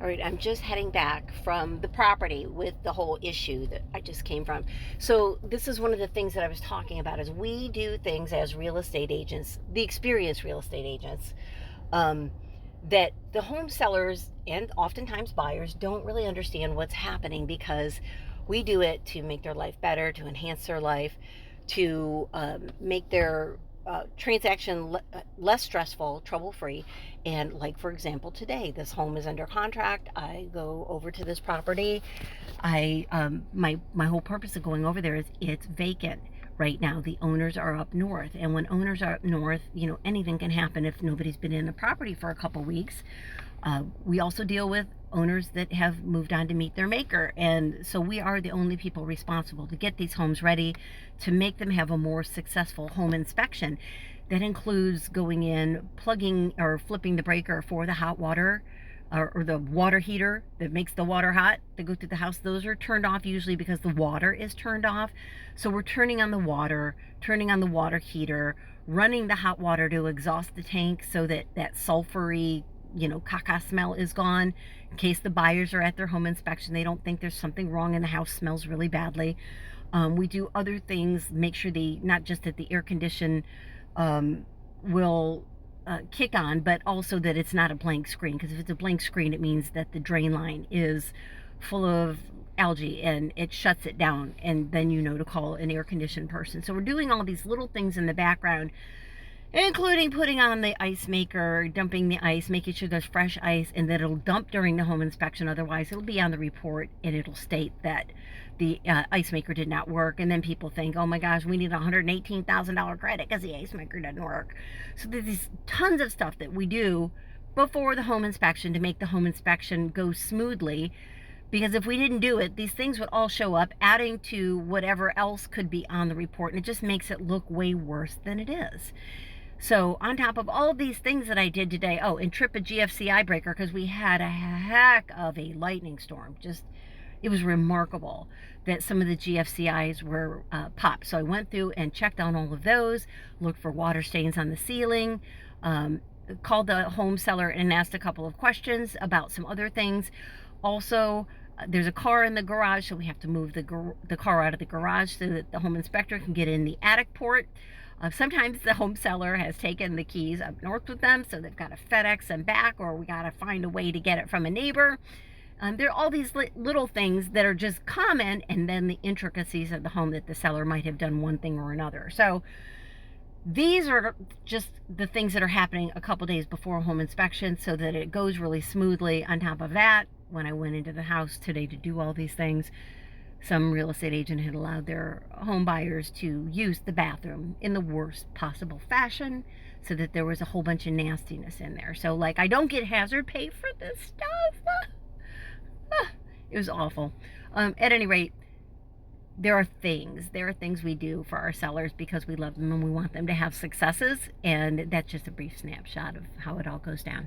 All right, I'm just heading back from the property with the whole issue that I just came from. So this is one of the things that I was talking about is we do things as real estate agents, the experienced real estate agents, um, that the home sellers and oftentimes buyers don't really understand what's happening because we do it to make their life better, to enhance their life, to make their transaction less stressful, trouble free. And like for example, today this home is under contract. I go over to this property. I my whole purpose of going over there is it's vacant right now. The owners are up north, and when owners are up north, anything can happen if nobody's been in the property for a couple weeks. We also deal with owners that have moved on to meet their maker, and so we are the only people responsible to get these homes ready to make them have a more successful home inspection. That includes going in, plugging or flipping the breaker for the hot water, or the water heater that makes the water hot to go through the house. Those are turned off usually because the water is turned off. So we're turning on the water, turning on the water heater, running the hot water to exhaust the tank so that that sulfury caca smell is gone, in case the buyers are at their home inspection, they don't think there's something wrong and the house smells really badly. We do other things, make sure not just that the air condition will kick on, but also that it's not a blank screen, because if it's a blank screen, it means that the drain line is full of algae and it shuts it down, and then to call an air conditioned person. So we're doing all these little things in the background, including putting on the ice maker, dumping the ice, making sure there's fresh ice, and that it'll dump during the home inspection. Otherwise, it'll be on the report and it'll state that the ice maker did not work. And then people think, oh my gosh, we need a $118,000 credit because the ice maker doesn't work. So there's tons of stuff that we do before the home inspection to make the home inspection go smoothly. Because if we didn't do it, these things would all show up, adding to whatever else could be on the report, and it just makes it look way worse than it is. So on top of all of these things that I did today, and trip a GFCI breaker because we had a heck of a lightning storm. It was remarkable that some of the GFCIs were popped. So I went through and checked on all of those, looked for water stains on the ceiling, called the home seller and asked a couple of questions about some other things. Also, there's a car in the garage, so we have to move the car out of the garage so that the home inspector can get in the attic port. Sometimes the home seller has taken the keys up north with them, so they've got to FedEx them back, or we got to find a way to get it from a neighbor. There are all these little things that are just common, and then the intricacies of the home that the seller might have done one thing or another. So these are just the things that are happening a couple days before a home inspection so that it goes really smoothly. On top of that, when I went into the house today to do all these things, some real estate agent had allowed their home buyers to use the bathroom in the worst possible fashion, so that there was a whole bunch of nastiness in there. So I don't get hazard pay for this stuff. It was awful. At any rate, there are things we do for our sellers because we love them and we want them to have successes, and that's just a brief snapshot of how it all goes down.